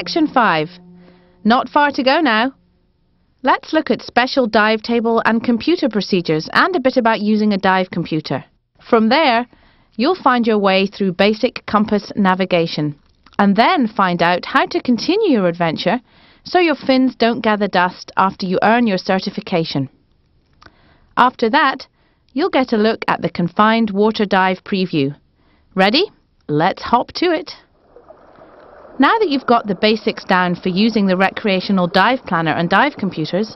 Section 5. Not far to go now. Let's look at special dive table and computer procedures and a bit about using a dive computer. From there, you'll find your way through basic compass navigation and then find out how to continue your adventure so your fins don't gather dust after you earn your certification. After that, you'll get a look at the confined water dive preview. Ready? Let's hop to it. Now that you've got the basics down for using the recreational dive planner and dive computers,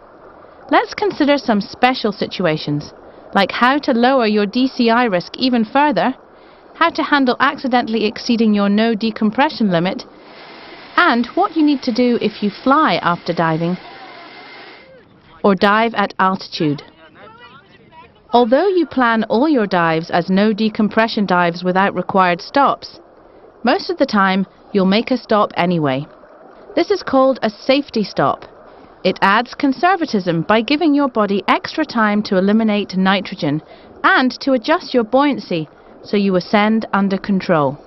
let's consider some special situations, like how to lower your DCI risk even further, how to handle accidentally exceeding your no decompression limit, and what you need to do if you fly after diving or dive at altitude. Although you plan all your dives as no decompression dives without required stops, most of the time you'll make a stop anyway. This is called a safety stop. It adds conservatism by giving your body extra time to eliminate nitrogen and to adjust your buoyancy so you ascend under control.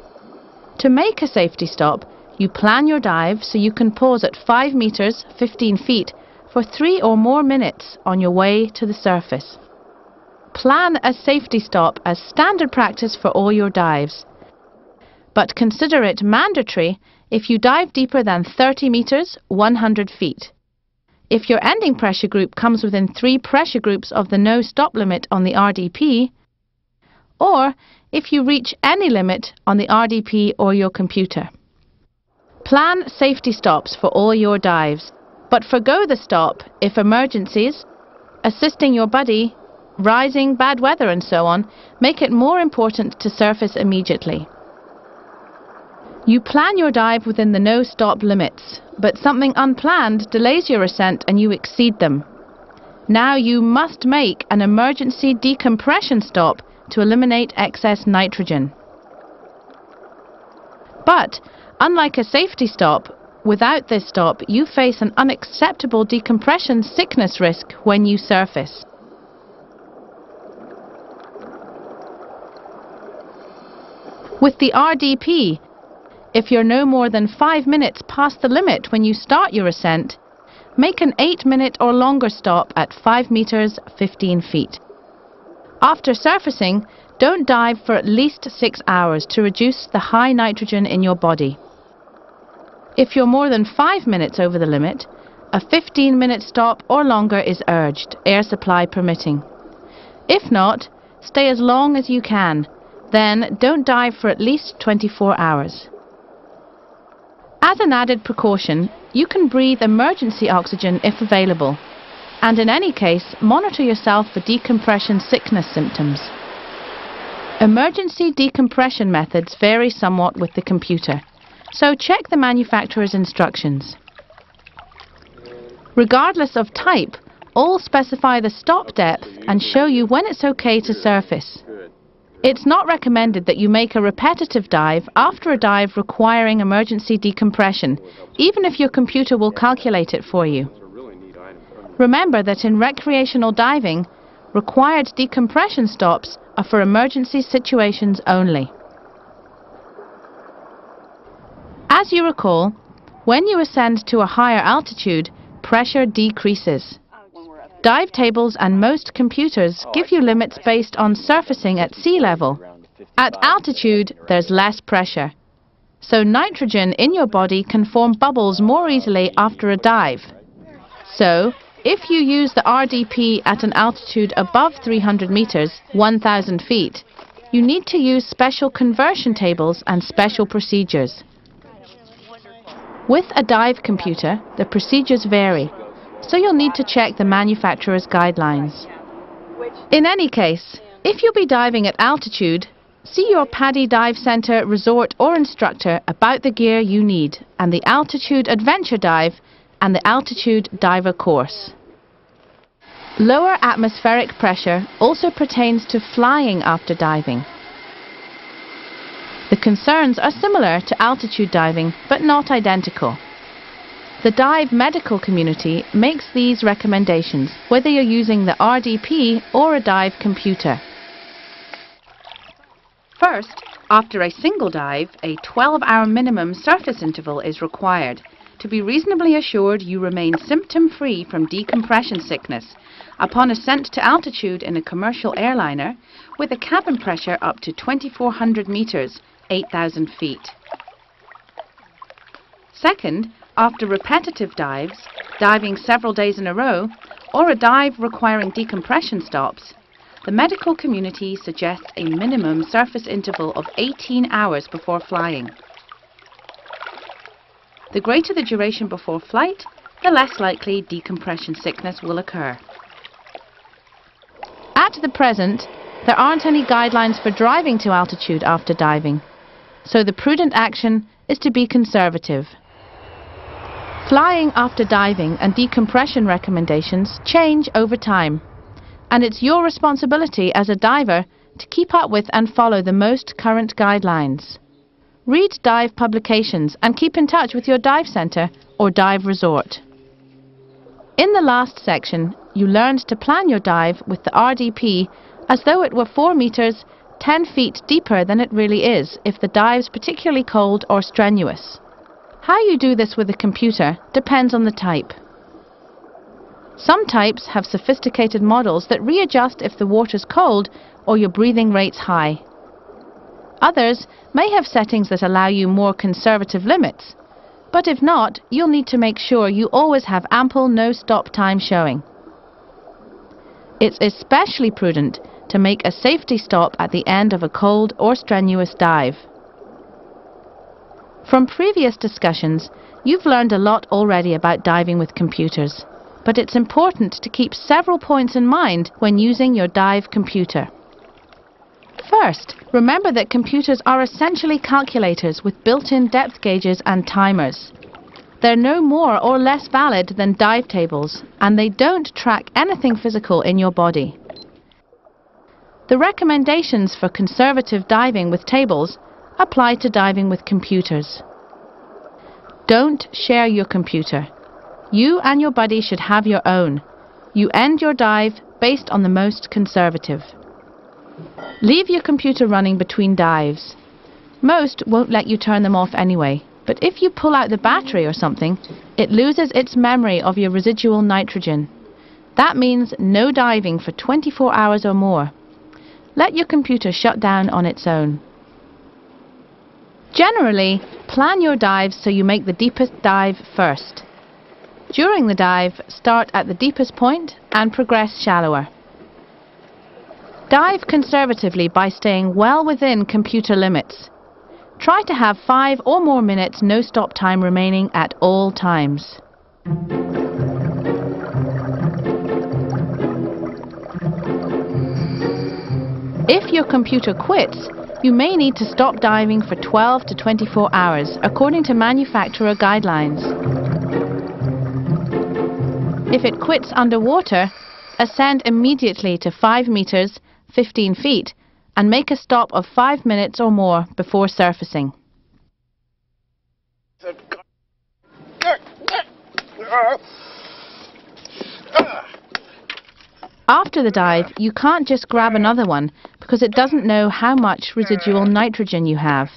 To make a safety stop, you plan your dive so you can pause at 5 meters, 15 feet, for 3 or more minutes on your way to the surface. Plan a safety stop as standard practice for all your dives, but consider it mandatory if you dive deeper than 30 meters, 100 feet. If your ending pressure group comes within 3 pressure groups of the no stop limit on the RDP, or if you reach any limit on the RDP or your computer. Plan safety stops for all your dives, but forgo the stop if emergencies, assisting your buddy, rising, bad weather and so on, make it more important to surface immediately. You plan your dive within the no-stop limits, but something unplanned delays your ascent and you exceed them. Now you must make an emergency decompression stop to eliminate excess nitrogen. But, unlike a safety stop, without this stop you face an unacceptable decompression sickness risk when you surface. With the RDP, if you're no more than 5 minutes past the limit when you start your ascent, make an 8-minute or longer stop at 5 meters, 15 feet. After surfacing, don't dive for at least 6 hours to reduce the high nitrogen in your body. If you're more than 5 minutes over the limit, a 15-minute stop or longer is urged, air supply permitting. If not, stay as long as you can, then don't dive for at least 24 hours. As an added precaution, you can breathe emergency oxygen if available, and in any case, monitor yourself for decompression sickness symptoms. Emergency decompression methods vary somewhat with the computer, so check the manufacturer's instructions. Regardless of type, all specify the stop depth and show you when it's okay to surface. It's not recommended that you make a repetitive dive after a dive requiring emergency decompression, even if your computer will calculate it for you. Remember that in recreational diving, required decompression stops are for emergency situations only. As you recall, when you ascend to a higher altitude, pressure decreases. Dive tables and most computers give you limits based on surfacing at sea level. At altitude, there's less pressure, so nitrogen in your body can form bubbles more easily after a dive. So, if you use the RDP at an altitude above 300 meters, 1,000 feet, you need to use special conversion tables and special procedures. With a dive computer, the procedures vary, so you'll need to check the manufacturer's guidelines. In any case, if you'll be diving at altitude, see your PADI Dive Center resort or instructor about the gear you need and the Altitude Adventure Dive and the Altitude Diver course. Lower atmospheric pressure also pertains to flying after diving. The concerns are similar to altitude diving, but not identical. The dive medical community makes these recommendations, whether you're using the RDP or a dive computer. First, after a single dive, a 12-hour minimum surface interval is required to be reasonably assured you remain symptom-free from decompression sickness upon ascent to altitude in a commercial airliner with a cabin pressure up to 2,400 meters, 8,000 feet. Second, after repetitive dives, diving several days in a row, or a dive requiring decompression stops, the medical community suggests a minimum surface interval of 18 hours before flying. The greater the duration before flight, the less likely decompression sickness will occur. At the present, there aren't any guidelines for driving to altitude after diving, so the prudent action is to be conservative. Flying after diving and decompression recommendations change over time, and it's your responsibility as a diver to keep up with and follow the most current guidelines. Read dive publications and keep in touch with your dive centre or dive resort. In the last section, you learned to plan your dive with the RDP as though it were 4 meters, 10 feet deeper than it really is if the dive's particularly cold or strenuous. How you do this with a computer depends on the type. Some types have sophisticated models that readjust if the water's cold or your breathing rate's high. Others may have settings that allow you more conservative limits, but if not, you'll need to make sure you always have ample no-stop time showing. It's especially prudent to make a safety stop at the end of a cold or strenuous dive. From previous discussions, you've learned a lot already about diving with computers, but it's important to keep several points in mind when using your dive computer. First, remember that computers are essentially calculators with built-in depth gauges and timers. They're no more or less valid than dive tables, and they don't track anything physical in your body. The recommendations for conservative diving with tables apply to diving with computers. Don't share your computer. You and your buddy should have your own. You end your dive based on the most conservative. Leave your computer running between dives. Most won't let you turn them off anyway, but if you pull out the battery or something, it loses its memory of your residual nitrogen. That means no diving for 24 hours or more. Let your computer shut down on its own. Generally, plan your dives so you make the deepest dive first. During the dive, start at the deepest point and progress shallower. Dive conservatively by staying well within computer limits. Try to have 5 or more minutes no-stop time remaining at all times. If your computer quits, you may need to stop diving for 12 to 24 hours, according to manufacturer guidelines. If it quits underwater, ascend immediately to 5 meters, 15 feet, and make a stop of 5 minutes or more before surfacing. After the dive, you can't just grab another one because it doesn't know how much residual nitrogen you have.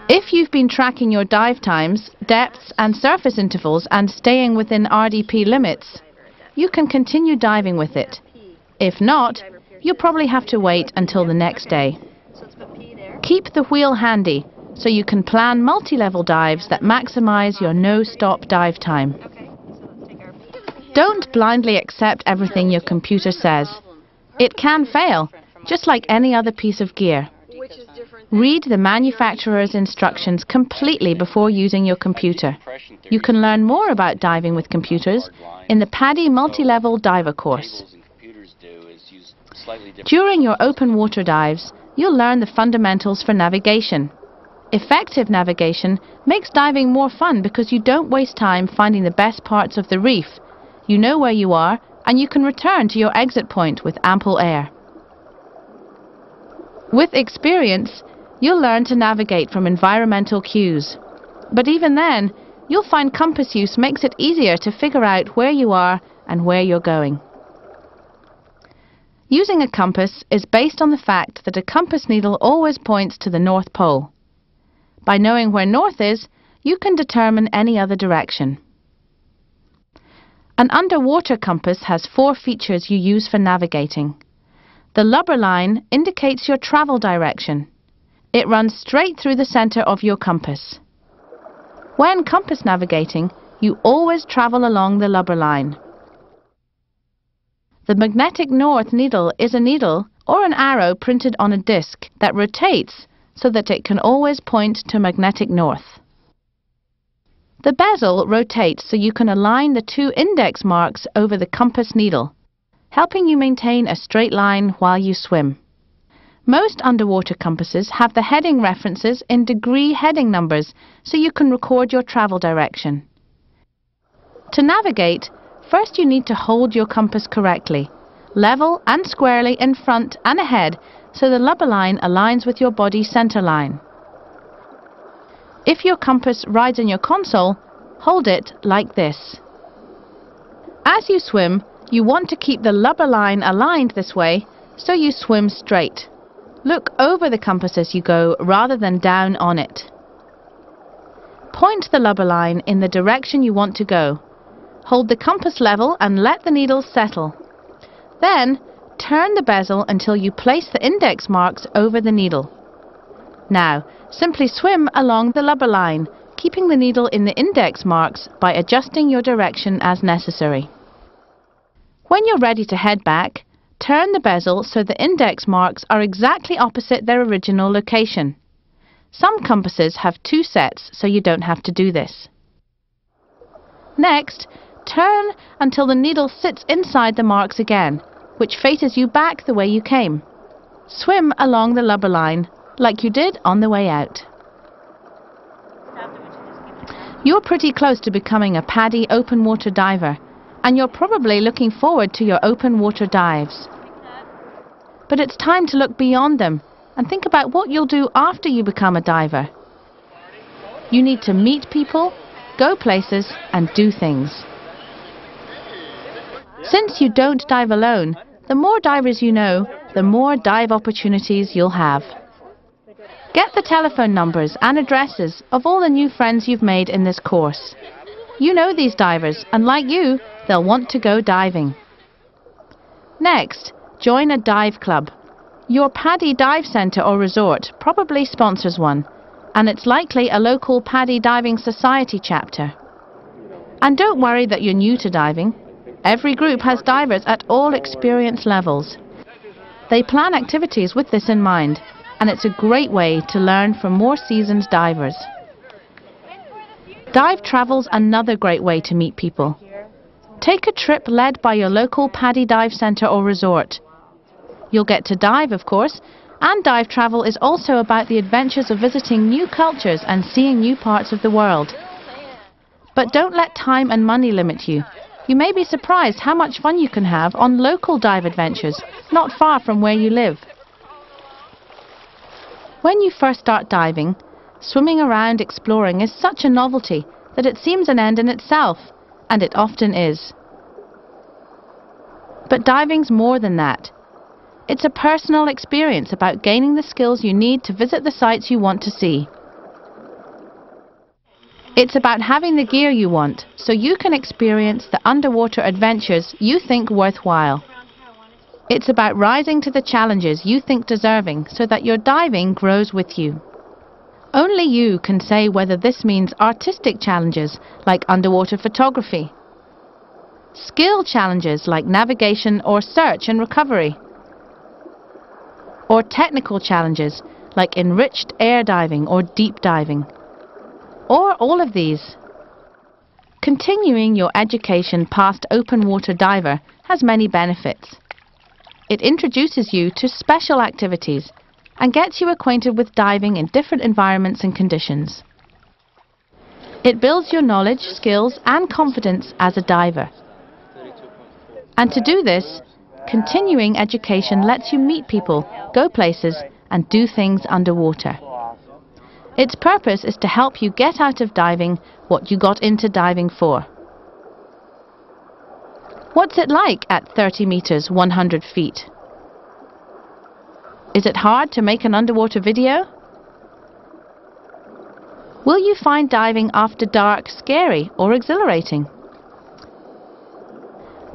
If you've been tracking your dive times, depths and surface intervals and staying within RDP limits, you can continue diving with it. If not, you'll probably have to wait until the next day. Keep the wheel handy so you can plan multi-level dives that maximize your no-stop dive time. Don't blindly accept everything your computer says. It can fail, just like any other piece of gear. Read the manufacturer's instructions completely before using your computer. You can learn more about diving with computers in the PADI Multi-Level Diver course. During your open water dives, you'll learn the fundamentals for navigation. Effective navigation makes diving more fun because you don't waste time finding the best parts of the reef. You know where you are, and you can return to your exit point with ample air. With experience, you'll learn to navigate from environmental cues. But even then, you'll find compass use makes it easier to figure out where you are and where you're going. Using a compass is based on the fact that a compass needle always points to the North Pole. By knowing where north is, you can determine any other direction. An underwater compass has 4 features you use for navigating. The lubber line indicates your travel direction. It runs straight through the center of your compass. When compass navigating, you always travel along the lubber line. The magnetic north needle is a needle or an arrow printed on a disc that rotates so that it can always point to magnetic north. The bezel rotates so you can align the 2 index marks over the compass needle, helping you maintain a straight line while you swim. Most underwater compasses have the heading references in degree heading numbers so you can record your travel direction. To navigate, first you need to hold your compass correctly, level and squarely in front and ahead so the lubber line aligns with your body center line. If your compass rides in your console, hold it like this. As you swim, you want to keep the lubber line aligned this way, so you swim straight. Look over the compass as you go rather than down on it. Point the lubber line in the direction you want to go. Hold the compass level and let the needle settle. Then, turn the bezel until you place the index marks over the needle. Now, simply swim along the lubber line, keeping the needle in the index marks by adjusting your direction as necessary. When you're ready to head back, turn the bezel so the index marks are exactly opposite their original location. Some compasses have 2 sets, so you don't have to do this. Next, turn until the needle sits inside the marks again, which faces you back the way you came. Swim along the lubber line, like you did on the way out. You're pretty close to becoming a PADI open water diver, and you're probably looking forward to your open water dives. But it's time to look beyond them and think about what you'll do after you become a diver. You need to meet people, go places, and do things. Since you don't dive alone, the more divers you know, the more dive opportunities you'll have. Get the telephone numbers and addresses of all the new friends you've made in this course. You know these divers, and like you, they'll want to go diving. Next, join a dive club. Your PADI dive centre or resort probably sponsors one, and it's likely a local PADI Diving Society chapter. And don't worry that you're new to diving. Every group has divers at all experience levels. They plan activities with this in mind, and it's a great way to learn from more seasoned divers. Dive travel's another great way to meet people. Take a trip led by your local PADI dive centre or resort. You'll get to dive, of course, and dive travel is also about the adventures of visiting new cultures and seeing new parts of the world. But don't let time and money limit you. You may be surprised how much fun you can have on local dive adventures, not far from where you live. When you first start diving, swimming around exploring is such a novelty that it seems an end in itself, and it often is. But diving's more than that. It's a personal experience about gaining the skills you need to visit the sites you want to see. It's about having the gear you want, so you can experience the underwater adventures you think worthwhile. It's about rising to the challenges you think deserving, so that your diving grows with you. Only you can say whether this means artistic challenges like underwater photography, skill challenges like navigation or search and recovery, or technical challenges like enriched air diving or deep diving, or all of these. Continuing your education past open water diver has many benefits. It introduces you to special activities and gets you acquainted with diving in different environments and conditions. It builds your knowledge, skills and confidence as a diver. And to do this, continuing education lets you meet people, go places and do things underwater. Its purpose is to help you get out of diving what you got into diving for. What's it like at 30 meters, 100 feet? Is it hard to make an underwater video? Will you find diving after dark scary or exhilarating?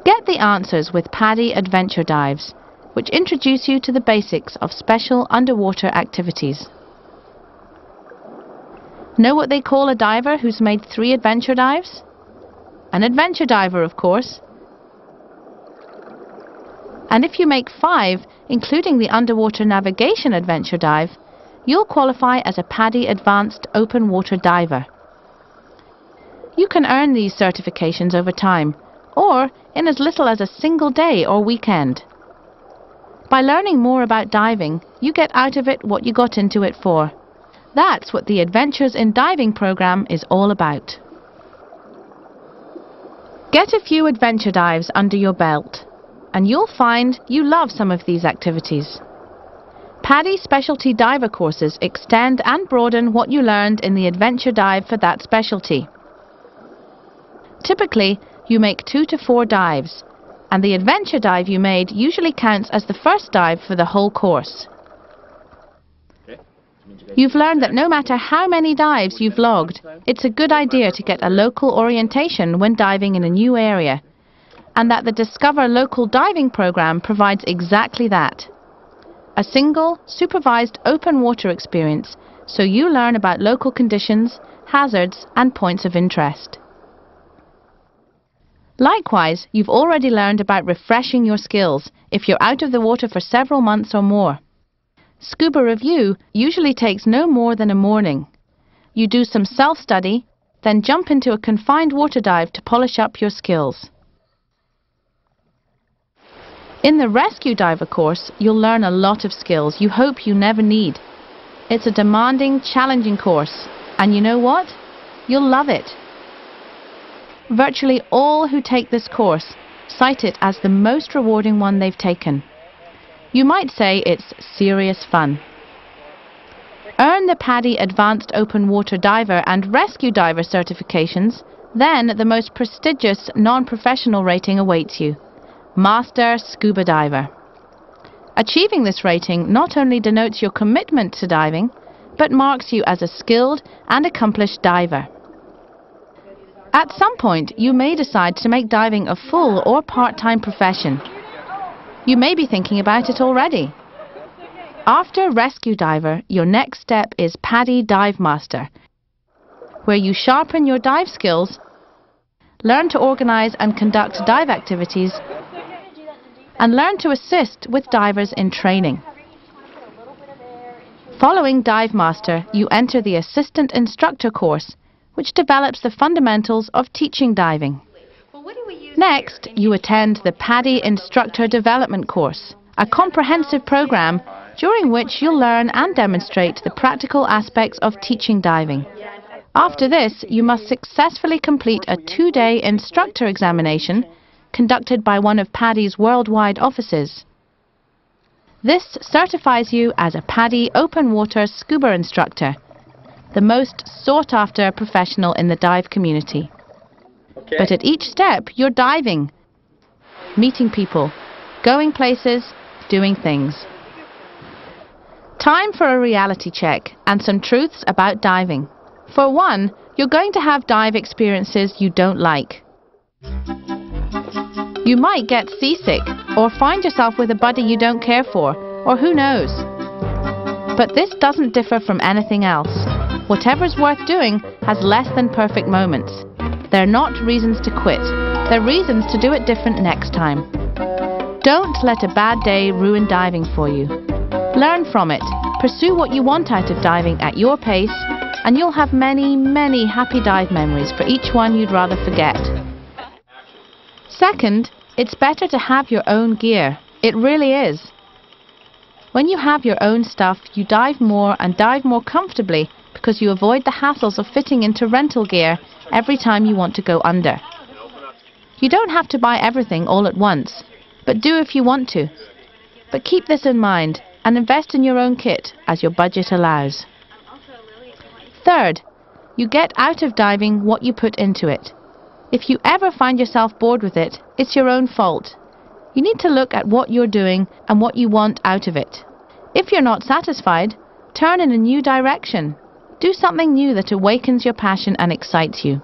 Get the answers with PADI Adventure Dives, which introduce you to the basics of special underwater activities. Know what they call a diver who's made 3 adventure dives? An adventure diver, of course. And if you make 5, including the underwater navigation adventure dive, you'll qualify as a PADI Advanced Open Water Diver. You can earn these certifications over time, or in as little as a single day or weekend. By learning more about diving, you get out of it what you got into it for. That's what the Adventures in Diving program is all about. Get a few adventure dives under your belt, and you'll find you love some of these activities. PADI specialty diver courses extend and broaden what you learned in the adventure dive for that specialty. Typically, you make 2 to 4 dives, and the adventure dive you made usually counts as the first dive for the whole course. You've learned that no matter how many dives you've logged, it's a good idea to get a local orientation when diving in a new area, and that the Discover Local Diving program provides exactly that. A single, supervised open water experience, so you learn about local conditions, hazards and points of interest. Likewise, you've already learned about refreshing your skills if you're out of the water for several months or more. Scuba review usually takes no more than a morning. You do some self-study, then jump into a confined water dive to polish up your skills. In the Rescue Diver course, you'll learn a lot of skills you hope you never need. It's a demanding, challenging course, and you know what? You'll love it. Virtually all who take this course cite it as the most rewarding one they've taken. You might say it's serious fun. Earn the PADI Advanced Open Water Diver and Rescue Diver certifications, then the most prestigious non-professional rating awaits you. Master Scuba Diver. Achieving this rating not only denotes your commitment to diving, but marks you as a skilled and accomplished diver. At some point, you may decide to make diving a full or part-time profession. You may be thinking about it already. After Rescue Diver, your next step is PADI Dive Master, where you sharpen your dive skills, learn to organize and conduct dive activities, and learn to assist with divers in training. Following Dive Master, you enter the Assistant Instructor course, which develops the fundamentals of teaching diving. Next, you attend the PADI Instructor Development course, a comprehensive program during which you'll learn and demonstrate the practical aspects of teaching diving. After this, you must successfully complete a 2-day instructor examination conducted by one of PADI's worldwide offices. This certifies you as a PADI Open Water Scuba Instructor, the most sought-after professional in the dive community. But at each step, you're diving, meeting people, going places, doing things. Time for a reality check and some truths about diving. For one, you're going to have dive experiences you don't like. You might get seasick or find yourself with a buddy you don't care for, or who knows. But this doesn't differ from anything else. Whatever's worth doing has less than perfect moments. They're not reasons to quit. They're reasons to do it different next time. Don't let a bad day ruin diving for you. Learn from it. Pursue what you want out of diving at your pace, and you'll have many, many happy dive memories for each one you'd rather forget. Second, it's better to have your own gear. It really is. When you have your own stuff, you dive more and dive more comfortably because you avoid the hassles of fitting into rental gear every time you want to go under. You don't have to buy everything all at once, but do if you want to. But keep this in mind and invest in your own kit as your budget allows. Third, you get out of diving what you put into it. If you ever find yourself bored with it, it's your own fault. You need to look at what you're doing and what you want out of it. If you're not satisfied, turn in a new direction. Do something new that awakens your passion and excites you.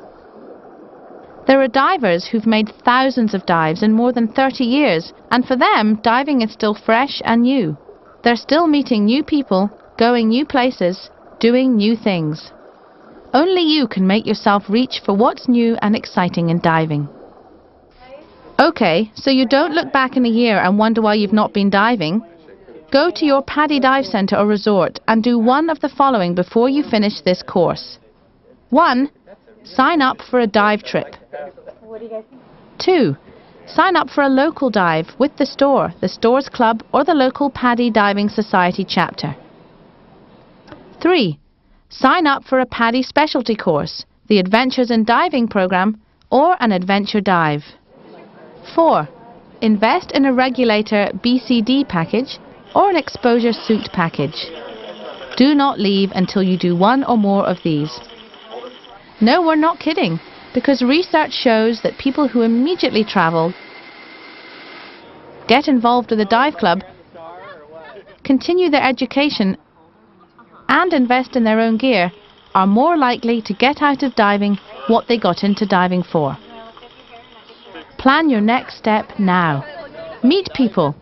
There are divers who've made thousands of dives in more than 30 years, and for them, diving is still fresh and new. They're still meeting new people, going new places, doing new things. Only you can make yourself reach for what's new and exciting in diving. Okay, so you don't look back in a year and wonder why you've not been diving. Go to your PADI dive centre or resort and do one of the following before you finish this course. 1. Sign up for a dive trip. 2. Sign up for a local dive with the Stores Club or the local PADI Diving Society chapter. 3. Sign up for a PADI specialty course, the Adventures in Diving program or an adventure dive. 4. Invest in a regulator BCD package or an exposure suit package. Do not leave until you do one or more of these. No, we're not kidding, because research shows that people who immediately travel, get involved with a dive club, continue their education and invest in their own gear are more likely to get out of diving what they got into diving for. Plan your next step now. Meet people.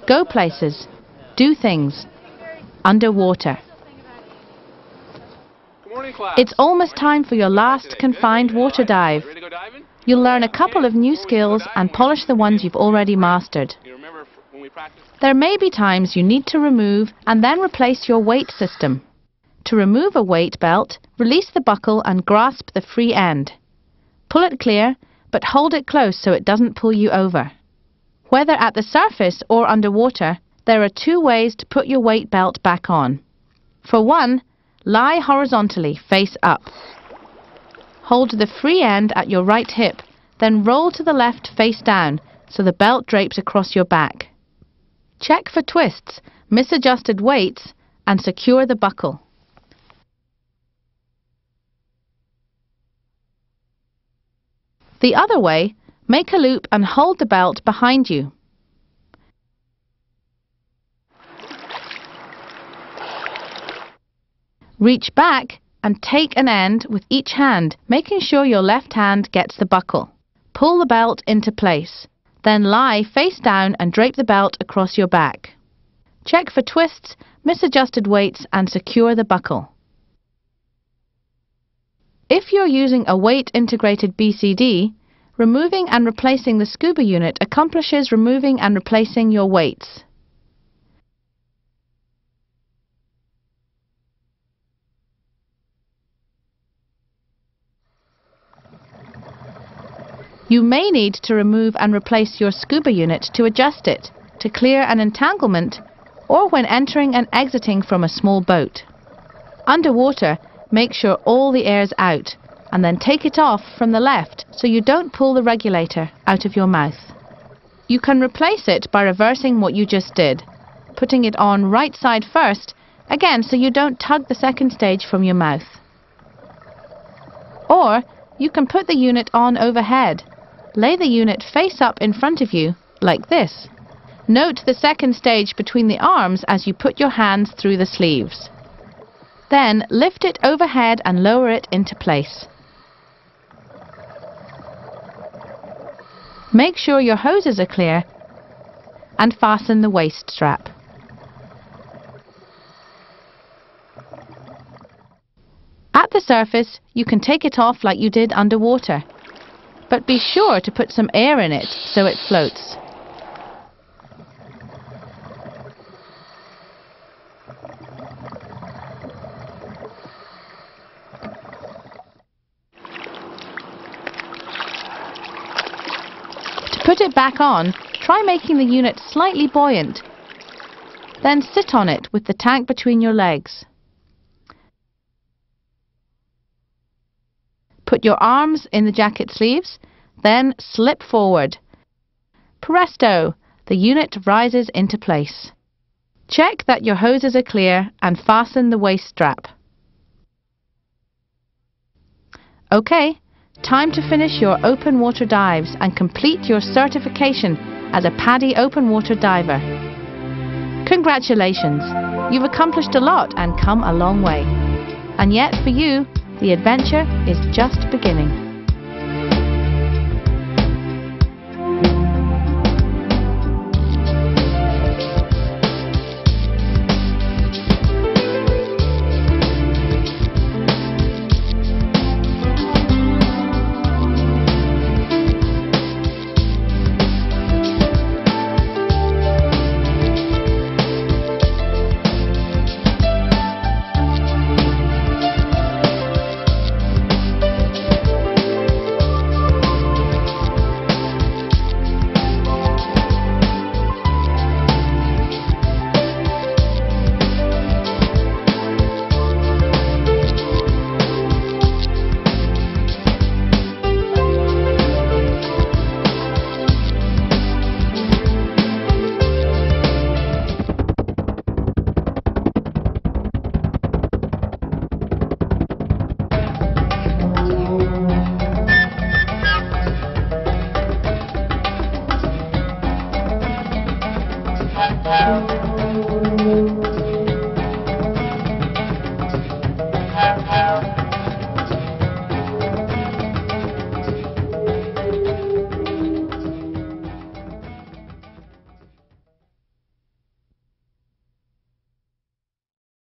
Go places. Do things. Underwater. Good morning, class. It's almost time for your last confined water dive. Ready to go diving? You'll learn a couple of new skills and polish the ones you've already mastered. You remember when we practiced? There may be times you need to remove and then replace your weight system. To remove a weight belt, release the buckle and grasp the free end. Pull it clear, but hold it close so it doesn't pull you over. Whether at the surface or underwater, there are 2 ways to put your weight belt back on. For one, lie horizontally, face up. Hold the free end at your right hip, then roll to the left face down so the belt drapes across your back. Check for twists, misadjusted weights, and secure the buckle. The other way, make a loop and hold the belt behind you. Reach back and take an end with each hand, making sure your left hand gets the buckle. Pull the belt into place. Then lie face down and drape the belt across your back. Check for twists, misadjusted weights and secure the buckle. If you're using a weight-integrated BCD, removing and replacing the scuba unit accomplishes removing and replacing your weights. You may need to remove and replace your scuba unit to adjust it, to clear an entanglement, or when entering and exiting from a small boat. Underwater, make sure all the air's out, and then take it off from the left so you don't pull the regulator out of your mouth. You can replace it by reversing what you just did, putting it on right side first, again so you don't tug the second stage from your mouth. Or you can put the unit on overhead. Lay the unit face up in front of you, like this. Note the second stage between the arms as you put your hands through the sleeves. Then lift it overhead and lower it into place. Make sure your hoses are clear and fasten the waist strap. At the surface, you can take it off like you did underwater, but be sure to put some air in it so it floats. To put it back on, try making the unit slightly buoyant. Then sit on it with the tank between your legs. Put your arms in the jacket sleeves, then slip forward. Presto! The unit rises into place. Check that your hoses are clear and fasten the waist strap. Okay, time to finish your open water dives and complete your certification as a PADI open water diver. Congratulations! You've accomplished a lot and come a long way. And yet for you, the adventure is just beginning.